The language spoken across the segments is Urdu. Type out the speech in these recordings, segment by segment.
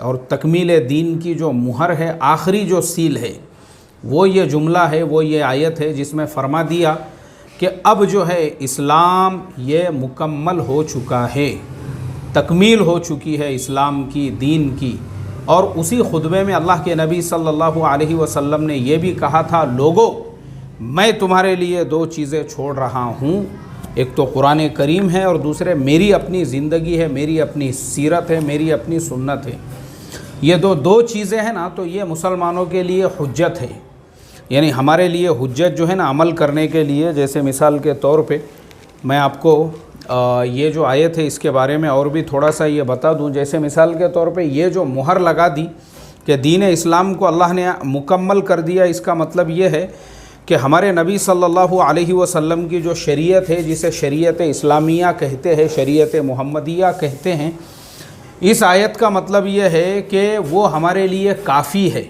اور تکمیل دین کی جو مہر ہے، آخری جو سیل ہے، وہ یہ جملہ ہے، وہ یہ آیت ہے جس میں فرما دیا کہ اب جو ہے اسلام یہ مکمل ہو چکا ہے، تکمیل ہو چکی ہے اسلام کی، دین کی۔ اور اسی خطبے میں اللہ کے نبی صلی اللہ علیہ وسلم نے یہ بھی کہا تھا، لوگو میں تمہارے لیے دو چیزیں چھوڑ رہا ہوں، ایک تو قرآن کریم ہے اور دوسرے میری اپنی زندگی ہے، میری اپنی سیرت ہے، میری اپنی سنت ہے۔ یہ دو چیزیں ہیں نا، تو یہ مسلمانوں کے لیے حجت ہے، یعنی ہمارے لیے حجت جو ہے نا عمل کرنے کے لیے۔ جیسے مثال کے طور پہ میں آپ کو یہ جو آیت ہے اس کے بارے میں اور بھی تھوڑا سا یہ بتا دوں۔ جیسے مثال کے طور پہ یہ جو مہر لگا دی کہ دین اسلام کو اللہ نے مکمل کر دیا، اس کا مطلب یہ ہے کہ ہمارے نبی صلی اللہ علیہ وسلم کی جو شریعت ہے، جسے شریعت اسلامیہ کہتے ہیں، شریعت محمدیہ کہتے ہیں، اس آیت کا مطلب یہ ہے کہ وہ ہمارے لیے کافی ہے،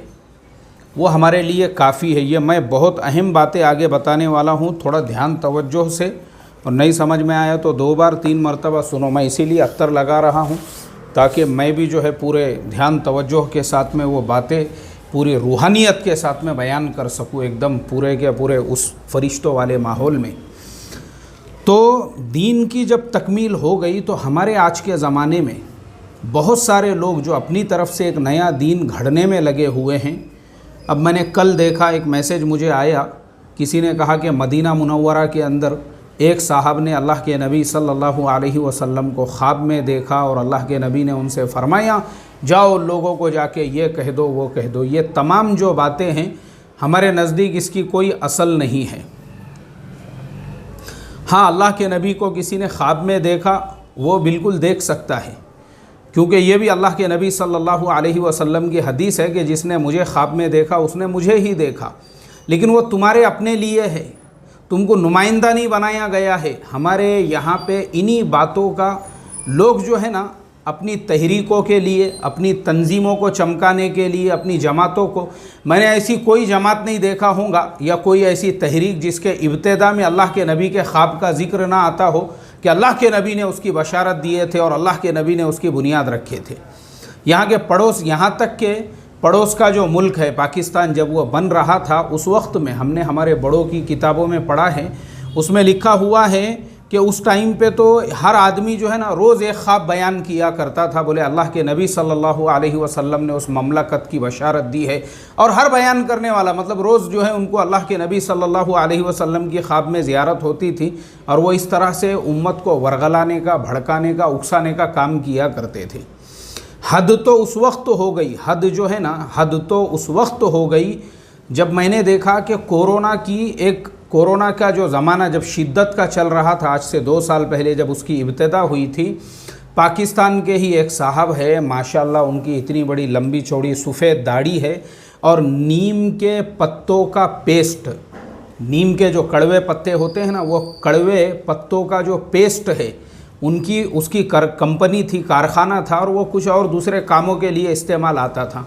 وہ ہمارے لیے کافی ہے۔ یہ میں بہت اہم باتیں آگے بتانے والا ہوں، تھوڑا دھیان توجہ سے، اور نہیں سمجھ میں آیا تو 2 بار 3 مرتبہ سنو۔ میں اسی لیے اختر لگا رہا ہوں تاکہ میں بھی جو ہے پورے دھیان توجہ کے ساتھ میں وہ باتیں پوری روحانیت کے ساتھ میں بیان کر سکوں، ایک دم پورے کے پورے اس فرشتوں والے ماحول میں۔ تو دین کی جب تکمیل ہو گئی تو ہمارے آج کے زمانے میں بہت سارے لوگ جو اپنی طرف سے ایک نیا دین گھڑنے میں لگے ہوئے ہیں۔ اب میں نے کل دیکھا، ایک میسیج مجھے آیا، کسی نے کہا کہ مدینہ منورہ کے اندر ایک صاحب نے اللہ کے نبی صلی اللہ علیہ وسلم کو خواب میں دیکھا، اور اللہ کے نبی نے ان سے فرمایا جاؤ لوگوں کو جا کے یہ کہہ دو، وہ کہہ دو۔ یہ تمام جو باتیں ہیں ہمارے نزدیک اس کی کوئی اصل نہیں ہے۔ ہاں، اللہ کے نبی کو کسی نے خواب میں دیکھا، وہ بالکل دیکھ سکتا ہے، کیونکہ یہ بھی اللہ کے نبی صلی اللہ علیہ وسلم کی حدیث ہے کہ جس نے مجھے خواب میں دیکھا اس نے مجھے ہی دیکھا، لیکن وہ تمہارے اپنے لیے ہے، تم کو نمائندہ نہیں بنایا گیا ہے۔ ہمارے یہاں پہ انہی باتوں کا لوگ جو ہے نا اپنی تحریکوں کے لیے، اپنی تنظیموں کو چمکانے کے لیے، اپنی جماعتوں کو، میں نے ایسی کوئی جماعت نہیں دیکھا ہوگا یا کوئی ایسی تحریک جس کے ابتدا میں اللہ کے نبی کے خواب کا ذکر نہ آتا ہو کہ اللہ کے نبی نے اس کی بشارت دیے تھے اور اللہ کے نبی نے اس کی بنیاد رکھے تھے۔ یہاں کے پڑوس، یہاں تک کہ پڑوس کا جو ملک ہے پاکستان، جب وہ بن رہا تھا اس وقت میں ہم نے ہمارے بڑوں کی کتابوں میں پڑھا ہے، اس میں لکھا ہوا ہے کہ اس ٹائم پہ تو ہر آدمی جو ہے نا روز ایک خواب بیان کیا کرتا تھا، بولے اللہ کے نبی صلی اللہ علیہ وسلم نے اس مملکت کی بشارت دی ہے، اور ہر بیان کرنے والا مطلب روز جو ہے ان کو اللہ کے نبی صلی اللہ علیہ وسلم کی خواب میں زیارت ہوتی تھی، اور وہ اس طرح سے امت کو ورغلانے کا، بھڑکانے کا، اکسانے کا کام کیا کرتے تھے۔ حد تو اس وقت ہو گئی، حد جو ہے نا، حد تو اس وقت ہو گئی جب میں نے دیکھا کہ کورونا کا جو زمانہ جب شدت کا چل رہا تھا، آج سے 2 سال پہلے جب اس کی ابتدا ہوئی تھی، پاکستان کے ہی ایک صاحب ہے، ماشاءاللہ ان کی اتنی بڑی لمبی چوڑی سفید داڑھی ہے، اور نیم کے پتوں کا پیسٹ، نیم کے جو کڑوے پتے ہوتے ہیں نا، وہ کڑوے پتوں کا جو پیسٹ ہے، اس کی کمپنی تھی، کارخانہ تھا، اور وہ کچھ اور دوسرے کاموں کے لیے استعمال آتا تھا۔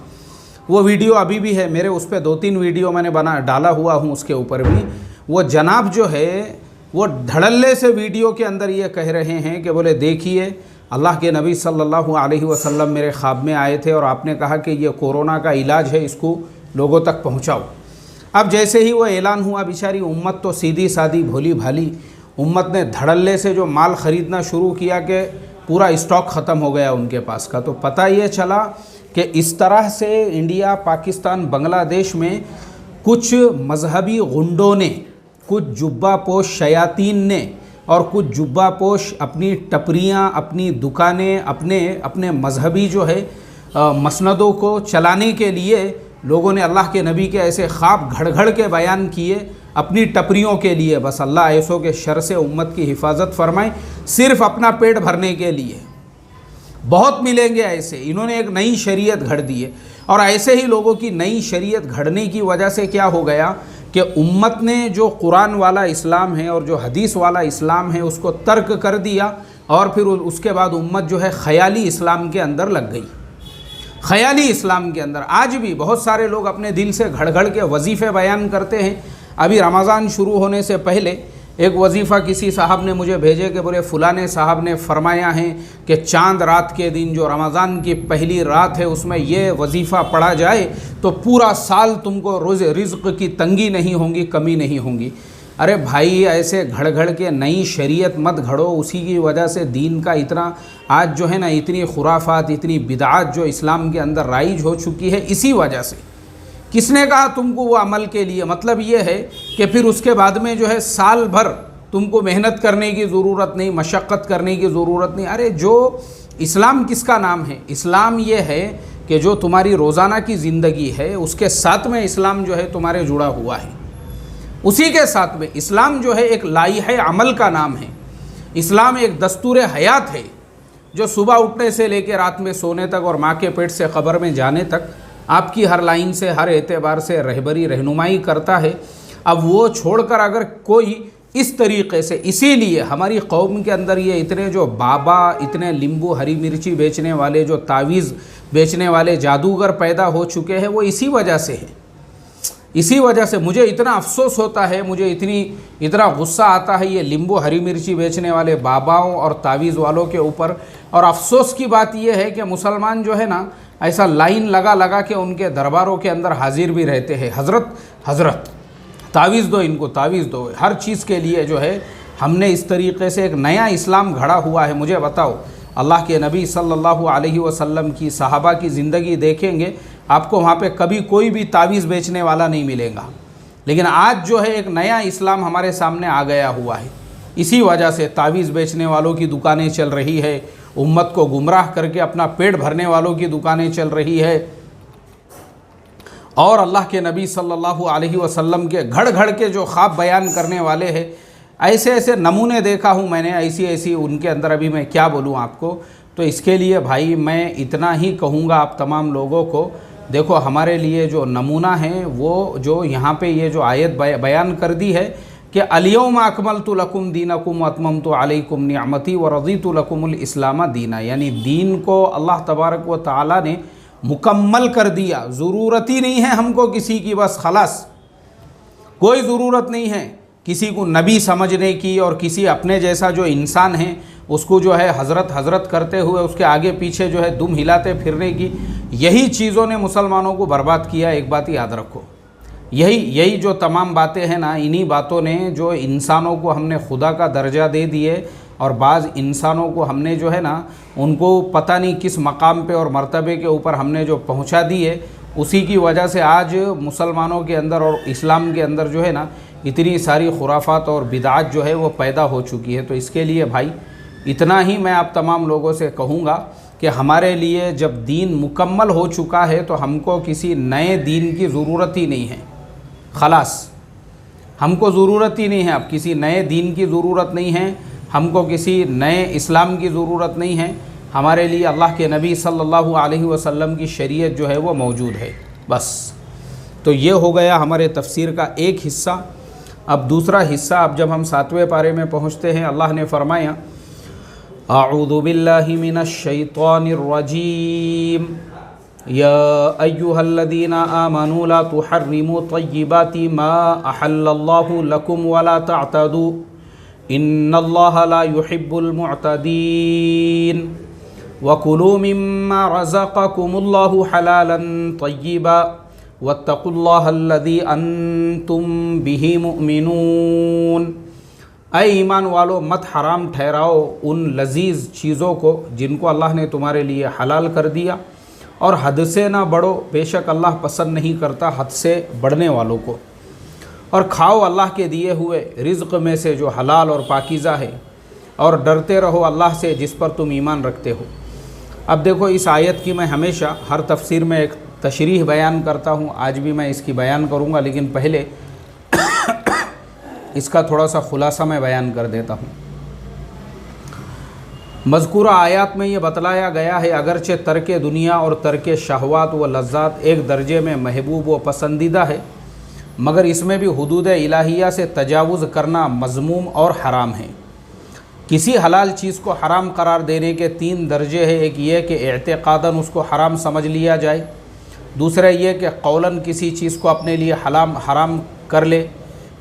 وہ ویڈیو ابھی بھی ہے میرے، اس پہ 2-3 ویڈیو میں نے ڈالا ہوا ہوں، اس کے اوپر بھی وہ جناب جو ہے وہ دھڑلے سے ویڈیو کے اندر یہ کہہ رہے ہیں کہ بولے دیکھیے اللہ کے نبی صلی اللہ علیہ وسلم میرے خواب میں آئے تھے اور آپ نے کہا کہ یہ کورونا کا علاج ہے، اس کو لوگوں تک پہنچاؤ۔ اب جیسے ہی وہ اعلان ہوا، بیچاری امت تو سیدھی سادھی بھولی بھالی امت نے دھڑلے سے جو مال خریدنا شروع کیا کہ پورا اسٹاک ختم ہو گیا ان کے پاس کا۔ تو پتہ یہ چلا کہ اس طرح سے انڈیا، پاکستان، بنگلہ دیش میں کچھ مذہبی غنڈوں نے، کچھ جبہ پوش شیاطین نے، اور کچھ جبہ پوش اپنی ٹپریاں، اپنی دکانیں، اپنے مذہبی جو ہے مسندوں کو چلانے کے لیے لوگوں نے اللہ کے نبی کے ایسے خواب گھڑ گھڑ کے بیان کیے اپنی ٹپریوں کے لیے، بس اللہ ایسوں کے شر سے امت کی حفاظت فرمائے، صرف اپنا پیٹ بھرنے کے لیے۔ بہت ملیں گے ایسے، انہوں نے ایک نئی شریعت گھڑ دی ہے، اور ایسے ہی لوگوں کی نئی شریعت گھڑنے کی وجہ سے کیا ہو گیا کہ امت نے جو قرآن والا اسلام ہے اور جو حدیث والا اسلام ہے اس کو ترک کر دیا، اور پھر اس کے بعد امت جو ہے خیالی اسلام کے اندر لگ گئی۔ خیالی اسلام کے اندر آج بھی بہت سارے لوگ اپنے دل سے گھڑ گھڑ کے وظیفے بیان کرتے ہیں۔ ابھی رمضان شروع ہونے سے پہلے ایک وظیفہ کسی صاحب نے مجھے بھیجے کہ بولے فلاں صاحب نے فرمایا ہے کہ چاند رات کے دن جو رمضان کی پہلی رات ہے اس میں یہ وظیفہ پڑھا جائے تو پورا سال تم کو رزق کی تنگی نہیں ہوگی، کمی نہیں ہوگی۔ ارے بھائی ایسے گھڑ گھڑ کے نئی شریعت مت گھڑو، اسی کی وجہ سے دین کا اتنا آج جو ہے نا اتنی خرافات، اتنی بدعات جو اسلام کے اندر رائج ہو چکی ہے، اسی وجہ سے۔ کس نے کہا تم کو وہ عمل کے لیے؟ مطلب یہ ہے کہ پھر اس کے بعد میں جو ہے سال بھر تم کو محنت کرنے کی ضرورت نہیں، مشقت کرنے کی ضرورت نہیں۔ ارے جو اسلام کس کا نام ہے؟ اسلام یہ ہے کہ جو تمہاری روزانہ کی زندگی ہے اس کے ساتھ میں اسلام جو ہے تمہارے جڑا ہوا ہے، اسی کے ساتھ میں اسلام جو ہے ایک لائحہ عمل کا نام ہے۔ اسلام ایک دستور حیات ہے جو صبح اٹھنے سے لے کے رات میں سونے تک اور ماں کے پیٹ سے قبر میں جانے تک آپ کی ہر لائن سے، ہر اعتبار سے رہبری رہنمائی کرتا ہے۔ اب وہ چھوڑ کر اگر کوئی اس طریقے سے، اسی لیے ہماری قوم کے اندر یہ اتنے جو بابا، اتنے لیمبو ہری مرچی بیچنے والے، جو تعویذ بیچنے والے جادوگر پیدا ہو چکے ہیں، وہ اسی وجہ سے ہے۔ اسی وجہ سے مجھے اتنا افسوس ہوتا ہے، مجھے اتنا غصہ آتا ہے یہ لیمبو ہری مرچی بیچنے والے باباؤں اور تعویذ والوں کے اوپر۔ اور افسوس کی بات یہ ہے کہ مسلمان جو ہے نا ایسا لائن لگا کے ان کے درباروں کے اندر حاضر بھی رہتے ہیں، حضرت تعویذ دو، ان کو تعویذ دو۔ ہر چیز کے لیے جو ہے ہم نے اس طریقے سے ایک نیا اسلام گھڑا ہوا ہے۔ مجھے بتاؤ، اللہ کے نبی صلی اللہ علیہ وسلم کی، صحابہ کی زندگی دیکھیں گے آپ کو وہاں پہ کبھی کوئی بھی تعویذ بیچنے والا نہیں ملے گا، لیکن آج جو ہے ایک نیا اسلام ہمارے سامنے آ گیا ہوا ہے۔ اسی وجہ سے تعویذ بیچنے والوں کی دکانیں چل رہی ہے، امت کو گمراہ کر کے اپنا پیٹ بھرنے والوں کی دکانیں چل رہی ہے، اور اللہ کے نبی صلی اللہ علیہ وسلم کے گھڑ گھڑ کے جو خواب بیان کرنے والے ہیں، ایسے نمونے دیکھا ہوں میں نے، ایسی ان کے اندر ابھی میں کیا بولوں آپ کو۔ تو اس کے لیے بھائی میں اتنا ہی کہوں گا آپ تمام لوگوں کو، دیکھو ہمارے لیے جو نمونہ ہے وہ جو یہاں پہ یہ جو آیت بیان کر دی ہے کہ الیوم اکملت لکم دینکم واتممت علیکم نعمتی ورضیت لکم الاسلام دینا، یعنی دین کو اللہ تبارک و تعالیٰ نے مکمل کر دیا، ضرورت ہی نہیں ہے ہم کو کسی کی، بس خلاص کوئی ضرورت نہیں ہے کسی کو نبی سمجھنے کی، اور کسی اپنے جیسا جو انسان ہے اس کو جو ہے حضرت کرتے ہوئے اس کے آگے پیچھے جو ہے دم ہلاتے پھرنے کی۔ یہی چیزوں نے مسلمانوں کو برباد کیا۔ ایک بات یاد رکھو، یہی جو تمام باتیں ہیں نا، انہی باتوں نے جو انسانوں کو ہم نے خدا کا درجہ دے دیے، اور بعض انسانوں کو ہم نے جو ہے نا ان کو پتہ نہیں کس مقام پہ اور مرتبے کے اوپر ہم نے جو پہنچا دیے، اسی کی وجہ سے آج مسلمانوں کے اندر اور اسلام کے اندر جو ہے نا اتنی ساری خرافات اور بدعات جو ہے وہ پیدا ہو چکی ہے۔ تو اس کے لیے بھائی اتنا ہی میں آپ تمام لوگوں سے کہوں گا کہ ہمارے لیے جب دین مکمل ہو چکا ہے تو ہم کو کسی نئے دین کی ضرورت ہی نہیں ہے، خلاص ہم کو ضرورت ہی نہیں ہے، اب کسی نئے دین کی ضرورت نہیں ہے، ہم کو کسی نئے اسلام کی ضرورت نہیں ہے۔ ہمارے لیے اللہ کے نبی صلی اللہ علیہ وسلم کی شریعت جو ہے وہ موجود ہے، بس۔ تو یہ ہو گیا ہمارے تفسیر کا ایک حصہ۔ اب دوسرا حصہ، اب جب ہم 7ویں پارے میں پہنچتے ہیں، اللہ نے فرمایا اعوذ باللہ من الشیطان الرجیم یا ایہا الذین آمنوا لا تحرموا طیبات ما احل اللہ لکم ولا تعتدوا ان اللہ لا يحب المعتدین وَكُلُوا مِمَّا رَزَقَكُمُ اللَّهُ حَلَالًا طَيِّبًا وَاتَّقُوا اللَّهَ الَّذِي أَنْتُمْ بِهِ مُؤْمِنُونَ۔ اے ایمان والو، مت حرام ٹھہراؤ ان لذیذ چیزوں کو جن کو اللہ نے تمہارے لیے حلال کر دیا، اور حد سے نہ بڑھو، بے شک اللہ پسند نہیں کرتا حد سے بڑھنے والوں کو، اور کھاؤ اللہ کے دیے ہوئے رزق میں سے جو حلال اور پاکیزہ ہے، اور ڈرتے رہو اللہ سے جس پر تم ایمان رکھتے ہو۔ اب دیکھو اس آیت کی میں ہمیشہ ہر تفسیر میں ایک تشریح بیان کرتا ہوں، آج بھی میں اس کی بیان کروں گا، لیکن پہلے اس کا تھوڑا سا خلاصہ میں بیان کر دیتا ہوں۔ مذکورہ آیات میں یہ بتلایا گیا ہے اگرچہ ترک دنیا اور ترک شہوات و لذات ایک درجے میں محبوب و پسندیدہ ہے، مگر اس میں بھی حدود الہیہ سے تجاوز کرنا مذموم اور حرام ہے۔ کسی حلال چیز کو حرام قرار دینے کے 3 درجے ہیں، ایک یہ کہ اعتقاداً اس کو حرام سمجھ لیا جائے، دوسرا یہ کہ قولاً کسی چیز کو اپنے لیے حرام کر لے،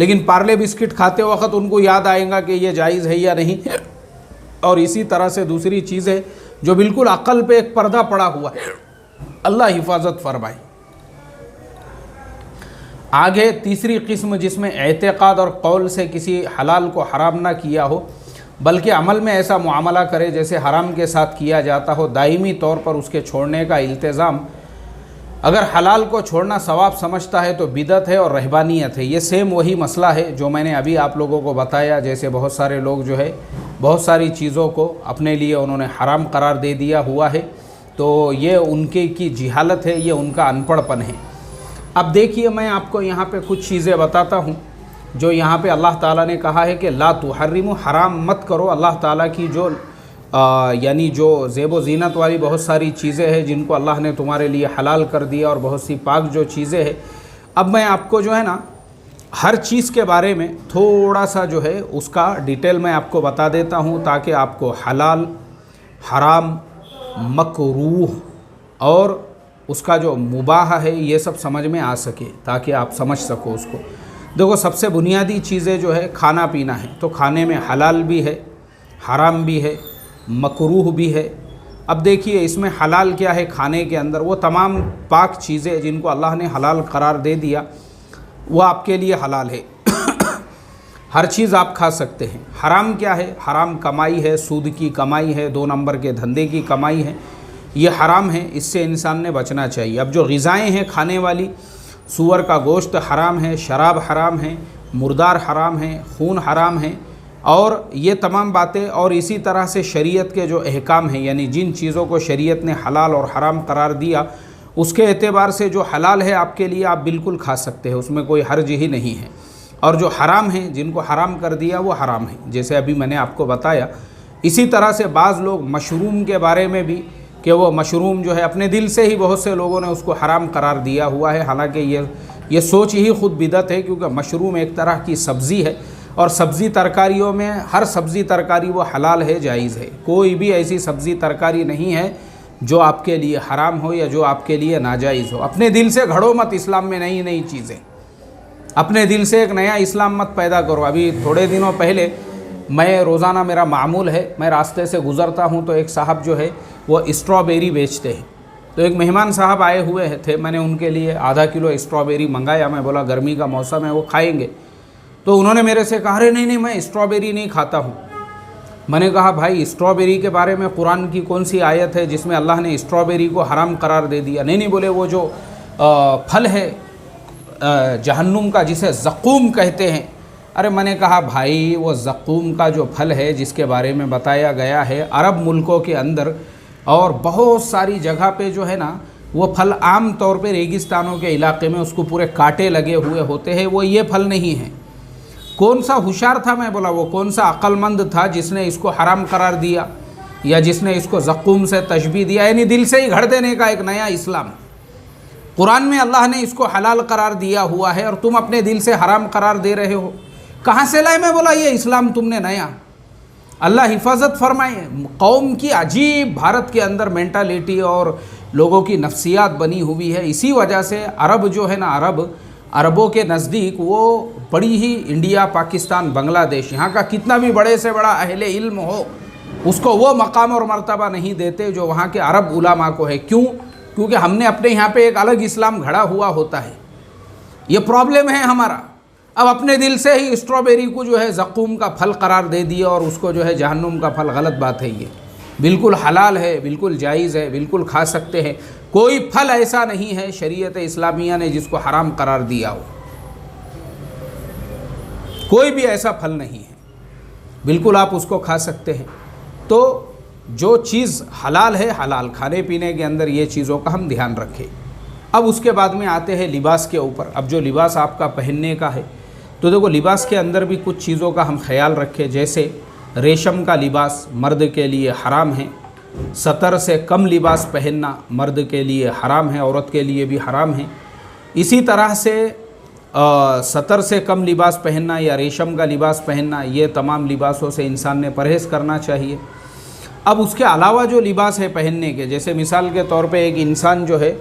لیکن پارلے بسکٹ کھاتے وقت ان کو یاد آئے گا کہ یہ جائز ہے یا نہیں. اور اسی طرح سے دوسری چیزیں جو بالکل عقل پہ ایک پردہ پڑا ہوا ہے. اللہ حفاظت فرمائے. آگے تیسری قسم جس میں اعتقاد اور قول سے کسی حلال کو حرام نہ کیا ہو بلکہ عمل میں ایسا معاملہ کرے جیسے حرام کے ساتھ کیا جاتا ہو، دائمی طور پر اس کے چھوڑنے کا التزام. اگر حلال کو چھوڑنا ثواب سمجھتا ہے تو بدعت ہے اور رہبانیت ہے. یہ سیم وہی مسئلہ ہے جو میں نے ابھی آپ لوگوں کو بتایا. جیسے بہت سارے لوگ جو ہے بہت ساری چیزوں کو اپنے لیے انہوں نے حرام قرار دے دیا ہوا ہے، تو یہ ان کی جہالت ہے، یہ ان کا ان پڑھ پن ہے. اب دیکھیے میں آپ کو یہاں پہ کچھ چیزیں بتاتا ہوں جو یہاں پہ اللہ تعالیٰ نے کہا ہے کہ لا تحرموا، حرام مت کرو. اللہ تعالیٰ کی جو یعنی جو زیب و زینت والی بہت ساری چیزیں ہیں جن کو اللہ نے تمہارے لیے حلال کر دیا اور بہت سی پاک جو چیزیں ہیں. اب میں آپ کو جو ہے نا ہر چیز کے بارے میں تھوڑا سا جو ہے اس کا ڈیٹیل میں آپ کو بتا دیتا ہوں تاکہ آپ کو حلال، حرام، مکروہ اور اس کا جو مباح ہے یہ سب سمجھ میں آ سکے، تاکہ آپ سمجھ سکو اس کو. دیکھو سب سے بنیادی چیزیں جو ہے کھانا پینا ہے، تو کھانے میں حلال بھی ہے، حرام بھی ہے، مکروہ بھی ہے. اب دیکھیے اس میں حلال کیا ہے کھانے کے اندر، وہ تمام پاک چیزیں جن کو اللہ نے حلال قرار دے دیا وہ آپ کے لیے حلال ہے. ہر چیز آپ کھا سکتے ہیں. حرام کیا ہے؟ حرام کمائی ہے، سود کی کمائی ہے، 2 نمبر کے دھندے کی کمائی ہے، یہ حرام ہے، اس سے انسان نے بچنا چاہیے. اب جو غذائیں ہیں کھانے والی، سور کا گوشت حرام ہے، شراب حرام ہے، مردار حرام ہے، خون حرام ہے، اور یہ تمام باتیں. اور اسی طرح سے شریعت کے جو احکام ہیں یعنی جن چیزوں کو شریعت نے حلال اور حرام قرار دیا اس کے اعتبار سے جو حلال ہے آپ کے لیے آپ بالکل کھا سکتے ہیں، اس میں کوئی حرج ہی نہیں ہے. اور جو حرام ہیں جن کو حرام کر دیا وہ حرام ہیں، جیسے ابھی میں نے آپ کو بتایا. اسی طرح سے بعض لوگ مشروم کے بارے میں بھی کہ وہ مشروم جو ہے اپنے دل سے ہی بہت سے لوگوں نے اس کو حرام قرار دیا ہوا ہے، حالانکہ یہ سوچ ہی خود بدعت ہے، کیونکہ مشروم ایک طرح کی سبزی ہے اور سبزی ترکاریوں میں ہر سبزی ترکاری وہ حلال ہے، جائز ہے. کوئی بھی ایسی سبزی ترکاری نہیں ہے جو آپ کے لیے حرام ہو یا جو آپ کے لیے ناجائز ہو. اپنے دل سے گھڑو مت اسلام میں نئی چیزیں، اپنے دل سے ایک نیا اسلام مت پیدا کرو. ابھی تھوڑے دنوں پہلے میں روزانہ میرا معمول ہے میں راستے سے گزرتا ہوں تو ایک صاحب جو ہے وہ اسٹرابیری بیچتے ہیں. تو ایک مہمان صاحب آئے ہوئے تھے، میں نے ان کے لیے آدھا کلو اسٹرابیری منگایا. میں بولا گرمی کا موسم ہے وہ کھائیں گے. تو انہوں نے میرے سے کہا ارے نہیں میں اسٹرابیری نہیں کھاتا ہوں. میں نے کہا بھائی اسٹرابیری کے بارے میں قرآن کی کون سی آیت ہے جس میں اللہ نے اسٹرابیری کو حرام قرار دے دیا؟ نہیں بولے وہ جو پھل ہے جہنم کا جسے زقوم کہتے ہیں. ارے میں نے کہا بھائی وہ زقوم کا جو پھل ہے جس کے بارے میں بتایا گیا ہے عرب ملکوں کے اندر اور بہت ساری جگہ پہ جو ہے نا وہ پھل عام طور پہ ریگستانوں کے علاقے میں اس کو پورے کانٹے لگے ہوئے ہوتے ہیں، وہ یہ پھل نہیں ہیں. کون سا ہوشیار تھا؟ میں بولا وہ کون سا عقل مند تھا جس نے اس کو حرام قرار دیا یا جس نے اس کو زقوم سے تشبیہ دیا؟ یعنی دل سے ہی گھڑ دینے کا ایک نیا اسلام. قرآن میں اللہ نے اس کو حلال قرار دیا ہوا ہے اور تم اپنے دل سے حرام قرار دے رہے ہو. کہاں سے لائے؟ میں بولا یہ اسلام تم نے نیا. اللہ حفاظت فرمائے. قوم کی عجیب بھارت کے اندر مینٹالٹی اور لوگوں کی نفسیات بنی ہوئی ہے. اسی وجہ سے عرب جو ہے نا عربوں کے نزدیک وہ بڑی ہی انڈیا، پاکستان، بنگلہ دیش، یہاں کا کتنا بھی بڑے سے بڑا اہل علم ہو اس کو وہ مقام اور مرتبہ نہیں دیتے جو وہاں کے عرب علماء کو ہے. کیوں؟ کیونکہ ہم نے اپنے یہاں پہ ایک الگ اسلام گھڑا ہوا ہوتا ہے. یہ پرابلم ہے ہمارا. اب اپنے دل سے ہی اسٹرابیری کو جو ہے زقوم کا پھل قرار دے دیا اور اس کو جو ہے جہنم کا پھل. غلط بات ہے. یہ بالکل حلال ہے، بالکل جائز ہے، بالکل کھا سکتے ہیں. کوئی پھل ایسا نہیں ہے شریعت اسلامیہ نے جس کو حرام قرار دیا ہو. کوئی بھی ایسا پھل نہیں ہے، بالکل آپ اس کو کھا سکتے ہیں. تو جو چیز حلال ہے، حلال کھانے پینے کے اندر یہ چیزوں کا ہم دھیان رکھیں. اب اس کے بعد میں آتے ہیں لباس کے اوپر. اب جو لباس آپ کا پہننے کا ہے تو دیکھو لباس کے اندر بھی کچھ چیزوں کا ہم خیال رکھیں. جیسے ریشم کا لباس مرد کے لیے حرام ہے. سطر سے کم لباس پہننا مرد کے لیے حرام ہے، عورت کے لیے بھی حرام ہے. اسی طرح سے سطر سے کم لباس پہننا یا ریشم کا لباس پہننا، یہ تمام لباسوں سے انسان نے پرہیز کرنا چاہیے. اب اس کے علاوہ جو لباس ہے پہننے کے، جیسے مثال کے طور پہ ایک انسان جو ہے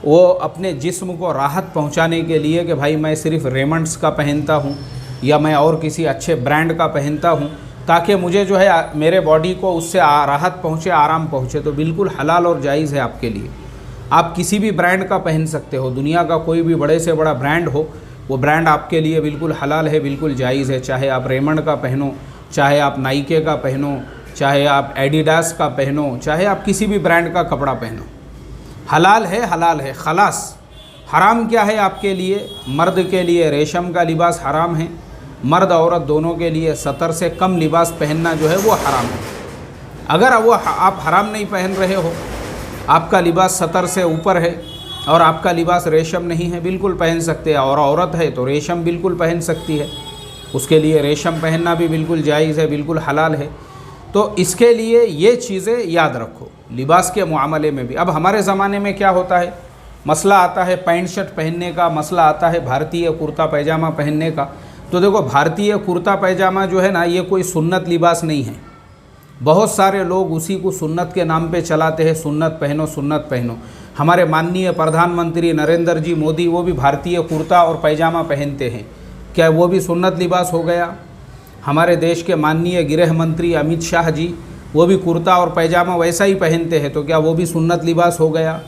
وہ اپنے جسم کو راحت پہنچانے کے لیے کہ بھائی میں صرف ریمنڈس کا پہنتا ہوں یا میں اور کسی اچھے برانڈ کا پہنتا ہوں تاکہ مجھے جو ہے میرے باڈی کو اس سے راحت پہنچے، آرام پہنچے، تو بالکل حلال اور جائز ہے آپ کے لیے۔ آپ کسی بھی برانڈ کا پہن سکتے ہو، دنیا کا کوئی بھی بڑے سے بڑا برانڈ ہو، وہ برانڈ آپ کے لیے بالکل حلال ہے، بالکل جائز ہے۔ چاہے آپ ریمنڈ کا پہنو، چاہے آپ نائکے کا پہنو، چاہے آپ ایڈیڈاس کا پہنو، چاہے آپ کسی بھی برانڈ کا کپڑا پہنو، حلال ہے، حلال ہے خلاص۔ حرام کیا ہے آپ کے لیے؟ مرد کے لیے ریشم کا لباس حرام ہے، مرد عورت دونوں کے لیے سطر سے کم لباس پہننا جو ہے وہ حرام ہے۔ اگر وہ آپ حرام نہیں پہن رہے ہو، آپ کا لباس سطر سے اوپر ہے اور آپ کا لباس ریشم نہیں ہے، بالکل پہن سکتے ہیں، اور عورت ہے تو ریشم بالکل پہن سکتی ہے، اس کے لیے ریشم پہننا بھی بالکل جائز ہے، بالکل حلال ہے۔ تو اس کے لیے یہ چیزیں یاد رکھو لباس کے معاملے میں بھی۔ اب ہمارے زمانے میں کیا ہوتا ہے، مسئلہ آتا ہے پینٹ شرٹ پہننے کا، مسئلہ آتا ہے بھارتیہ کرتا پیجامہ پہننے کا۔ تو دیکھو بھارتیہ کرتا پیجامہ جو ہے نا، یہ کوئی سنت لباس نہیں ہے۔ بہت سارے لوگ اسی کو سنت کے نام پہ چلاتے ہیں، سنت پہنو، سنت پہنو۔ ہمارے ماننیہ پردھان منتری نریندر جی مودی وہ بھی بھارتیہ کرتا اور پیجامہ پہنتے ہیں، کیا وہ بھی سنت لباس ہو گیا؟ ہمارے دیش کے ماننیہ گرہ منتری امت شاہ جی وہ بھی کرتا اور پیجامہ ویسا ہی پہنتے ہیں، تو کیا وہ بھی سنت لباس ہو گیا؟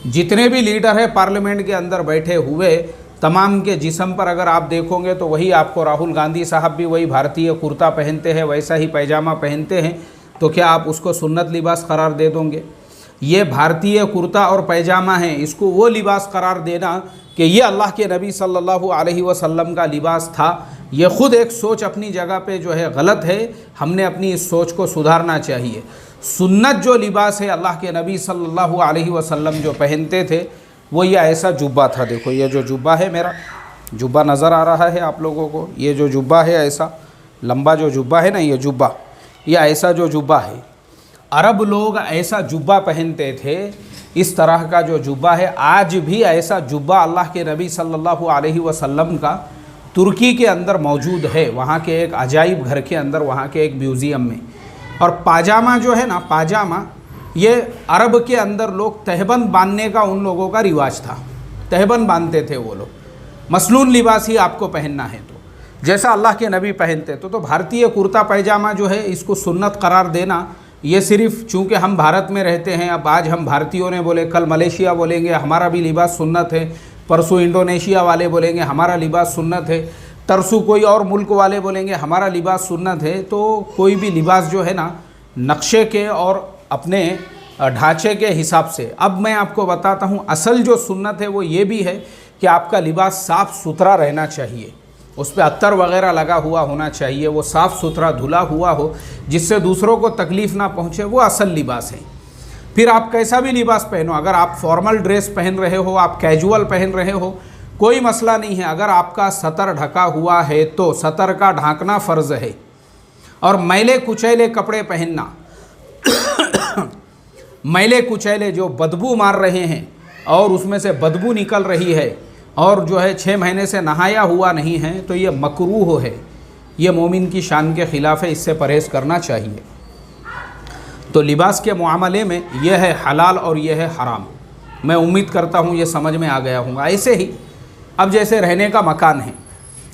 جتنے بھی لیڈر ہیں پارلیمنٹ کے اندر بیٹھے ہوئے، تمام کے جسم پر اگر آپ دیکھو گے تو وہی آپ کو راہل گاندھی صاحب بھی وہی بھارتیہ کرتا پہنتے ہیں، ویسا ہی پیجامہ پہنتے ہیں، تو کیا آپ اس کو سنت لباس قرار دے دو گے؟ یہ بھارتیہ کرتا اور پیجامہ ہیں، اس کو وہ لباس قرار دینا کہ یہ اللہ کے نبی صلی اللہ علیہ وسلم کا لباس تھا، یہ خود ایک سوچ اپنی جگہ پہ جو ہے غلط ہے، ہم نے اپنی اس سوچ کو سدھارنا چاہیے۔ سنت جو لباس ہے اللہ کے نبی صلی اللہ علیہ وسلم جو پہنتے تھے وہ یہ ایسا جبہ تھا۔ دیکھو یہ جو جبہ ہے، میرا جبہ نظر آ رہا ہے آپ لوگوں کو، یہ جو جبہ ہے ایسا لمبا جو جبہ ہے نا، یہ جبہ، یہ ایسا جو جبہ ہے، عرب لوگ ایسا جبہ پہنتے تھے، اس طرح کا جو جبہ ہے آج بھی ایسا جبہ اللہ کے نبی صلی اللہ علیہ وسلم کا ترکی کے اندر موجود ہے، وہاں کے ایک عجائب گھر کے اندر، وہاں کے ایک میوزیم میں۔ اور پاجامہ جو ہے نا، پاجامہ یہ عرب کے اندر لوگ تہبند باندھنے کا ان لوگوں کا رواج تھا، تہبند باندھتے تھے وہ لوگ، مسنون لباس ہی آپ کو پہننا ہے تو جیسا اللہ کے نبی پہنتے تو بھارتیہ کرتا پیجامہ جو ہے اس کو سنت قرار دینا، یہ صرف چونکہ ہم بھارت میں رہتے ہیں، اب آج ہم بھارتیوں نے بولے، کل ملیشیا بولیں گے ہمارا بھی لباس سنت ہے، پرسوں انڈونیشیا والے بولیں گے ہمارا لباس سنت ہے، ترسوں کوئی اور ملک والے بولیں گے ہمارا لباس سنت ہے۔ تو کوئی بھی لباس جو ہے نا نقشے کے اور اپنے ڈھانچے کے حساب سے۔ اب میں آپ کو بتاتا ہوں اصل جو سنت ہے وہ یہ بھی ہے کہ آپ کا لباس صاف ستھرا رہنا چاہیے، اس پہ عطر وغیرہ لگا ہوا ہونا چاہیے، وہ صاف ستھرا دھلا ہوا ہو جس سے دوسروں کو تکلیف نہ پہنچے، وہ اصل لباس ہے۔ پھر آپ کیسا بھی لباس پہنو، اگر آپ فارمل ڈریس پہن رہے ہو، آپ کیجول پہن رہے ہو، کوئی مسئلہ نہیں ہے۔ اگر آپ کا سطر ڈھکا ہوا ہے تو سطر کا ڈھانکنا فرض ہے، اور میلے کچیلے کپڑے پہننا، میلے کچیلے جو بدبو مار رہے ہیں اور اس میں سے بدبو نکل رہی ہے اور جو ہے 6 مہینے سے نہایا ہوا نہیں ہے، تو یہ مکروہ ہے، یہ مومن کی شان کے خلاف ہے، اس سے پرہیز کرنا چاہیے۔ تو لباس کے معاملے میں یہ ہے حلال اور یہ ہے حرام۔ میں امید کرتا ہوں یہ سمجھ میں آ گیا ہوں گا۔ ایسے ہی اب جیسے رہنے کا مکان ہے،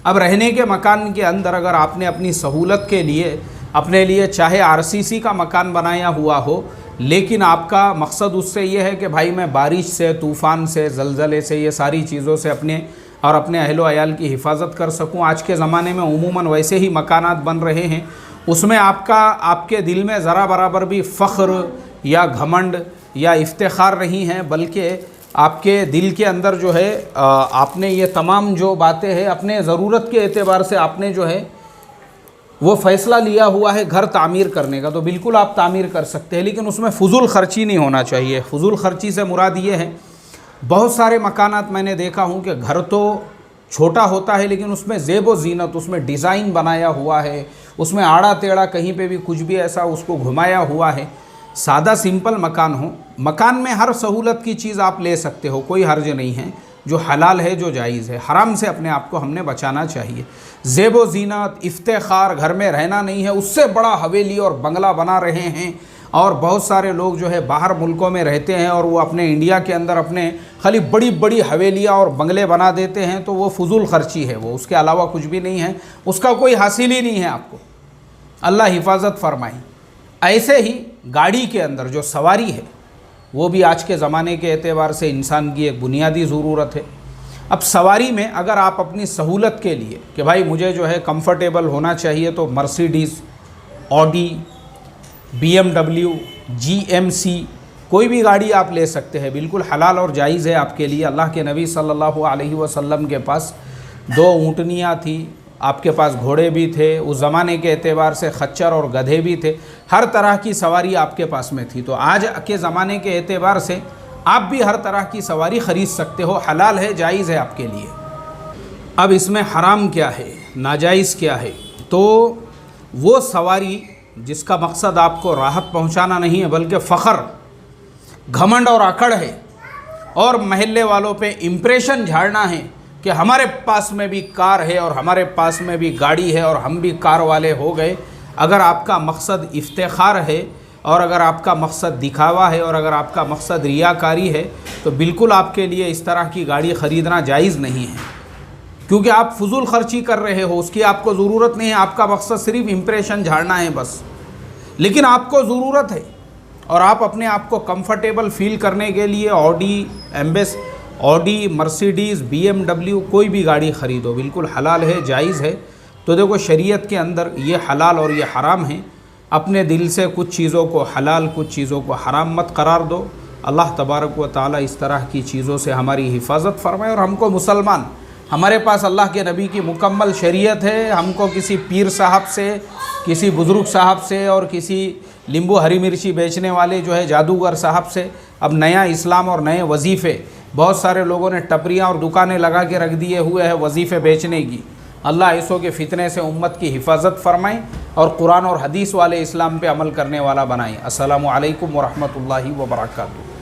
اب رہنے کے مکان کے اندر اگر آپ نے اپنی سہولت کے لیے اپنے لیے چاہے RCC کا مکان بنایا ہوا ہو، لیکن آپ کا مقصد اس سے یہ ہے کہ بھائی میں بارش سے، طوفان سے، زلزلے سے، یہ ساری چیزوں سے اپنے اور اپنے اہل و عیال کی حفاظت کر سکوں۔ آج کے زمانے میں عموماً ویسے ہی مکانات بن رہے ہیں، اس میں آپ کے دل میں ذرا برابر بھی فخر یا گھمنڈ یا افتخار نہیں ہے، بلکہ آپ کے دل کے اندر جو ہے آپ نے یہ تمام جو باتیں ہیں اپنے ضرورت کے اعتبار سے آپ نے جو ہے وہ فیصلہ لیا ہوا ہے گھر تعمیر کرنے کا، تو بالکل آپ تعمیر کر سکتے ہیں، لیکن اس میں فضول خرچی نہیں ہونا چاہیے۔ فضول خرچی سے مراد یہ ہے، بہت سارے مکانات میں نے دیکھا ہوں کہ گھر تو چھوٹا ہوتا ہے لیکن اس میں زیب و زینت، اس میں ڈیزائن بنایا ہوا ہے، اس میں آڑا تیڑا کہیں پہ بھی کچھ بھی ایسا اس کو گھمایا ہوا ہے۔ سادہ سمپل مکان ہو، مکان میں ہر سہولت کی چیز آپ لے سکتے ہو، کوئی حرج نہیں ہے، جو حلال ہے، جو جائز ہے۔ حرام سے اپنے آپ کو ہم نے بچانا چاہیے۔ زیب و زینت، افتخار گھر میں رہنا نہیں ہے، اس سے بڑا حویلی اور بنگلہ بنا رہے ہیں اور بہت سارے لوگ جو ہے باہر ملکوں میں رہتے ہیں اور وہ اپنے انڈیا کے اندر اپنے خالی بڑی بڑی حویلیاں اور بنگلے بنا دیتے ہیں، تو وہ فضول خرچی ہے، وہ اس کے علاوہ کچھ بھی نہیں ہے، اس کا کوئی حاصل ہی نہیں ہے آپ کو۔ اللہ حفاظت فرمائیں۔ ایسے ہی گاڑی کے اندر جو سواری ہے وہ بھی آج کے زمانے کے اعتبار سے انسان کی ایک بنیادی ضرورت ہے۔ اب سواری میں اگر آپ اپنی سہولت کے لیے کہ بھائی مجھے جو ہے کمفرٹیبل ہونا چاہیے، تو مرسیڈیز، آڈی، BMW، GMC کوئی بھی گاڑی آپ لے سکتے ہیں، بالکل حلال اور جائز ہے آپ کے لیے۔ اللہ کے نبی صلی اللہ علیہ وسلم کے پاس 2 اونٹنیاں تھیں، آپ کے پاس گھوڑے بھی تھے، اس زمانے کے اعتبار سے خچر اور گدھے بھی تھے، ہر طرح کی سواری آپ کے پاس میں تھی۔ تو آج کے زمانے کے اعتبار سے آپ بھی ہر طرح کی سواری خرید سکتے ہو، حلال ہے، جائز ہے آپ کے لیے۔ اب اس میں حرام کیا ہے، ناجائز کیا ہے؟ تو وہ سواری جس کا مقصد آپ کو راحت پہنچانا نہیں ہے بلکہ فخر، گھمنڈ اور اکڑ ہے، اور محلے والوں پہ امپریشن جھاڑنا ہے کہ ہمارے پاس میں بھی کار ہے اور ہمارے پاس میں بھی گاڑی ہے اور ہم بھی کار والے ہو گئے۔ اگر آپ کا مقصد افتخار ہے اور اگر آپ کا مقصد دکھاوا ہے اور اگر آپ کا مقصد ریاکاری ہے، تو بالکل آپ کے لیے اس طرح کی گاڑی خریدنا جائز نہیں ہے، کیونکہ آپ فضول خرچی کر رہے ہو، اس کی آپ کو ضرورت نہیں ہے، آپ کا مقصد صرف امپریشن جھاڑنا ہے بس۔ لیکن آپ کو ضرورت ہے اور آپ اپنے آپ کو کمفرٹیبل فیل کرنے کے لیے آڈی، مرسیڈیز، BMW کوئی بھی گاڑی خریدو، بالکل حلال ہے، جائز ہے۔ تو دیکھو شریعت کے اندر یہ حلال اور یہ حرام ہے، اپنے دل سے کچھ چیزوں کو حلال کچھ چیزوں کو حرام مت قرار دو۔ اللہ تبارک و تعالی اس طرح کی چیزوں سے ہماری حفاظت فرمائے، اور ہم کو مسلمان، ہمارے پاس اللہ کے نبی کی مکمل شریعت ہے، ہم کو کسی پیر صاحب سے، کسی بزرگ صاحب سے اور کسی لیمبو ہری مرچی بیچنے والے جو ہے جادوگر صاحب سے اب نیا اسلام اور نئے وظیفے، بہت سارے لوگوں نے ٹپریاں اور دکانیں لگا کے رکھ دیے ہوئے ہیں وظیفے بیچنے کی۔ اللہ ایسوں کے فتنے سے امت کی حفاظت فرمائیں اور قرآن اور حدیث والے اسلام پہ عمل کرنے والا بنائیں۔ السلام علیکم ورحمۃ اللہ وبرکاتہ۔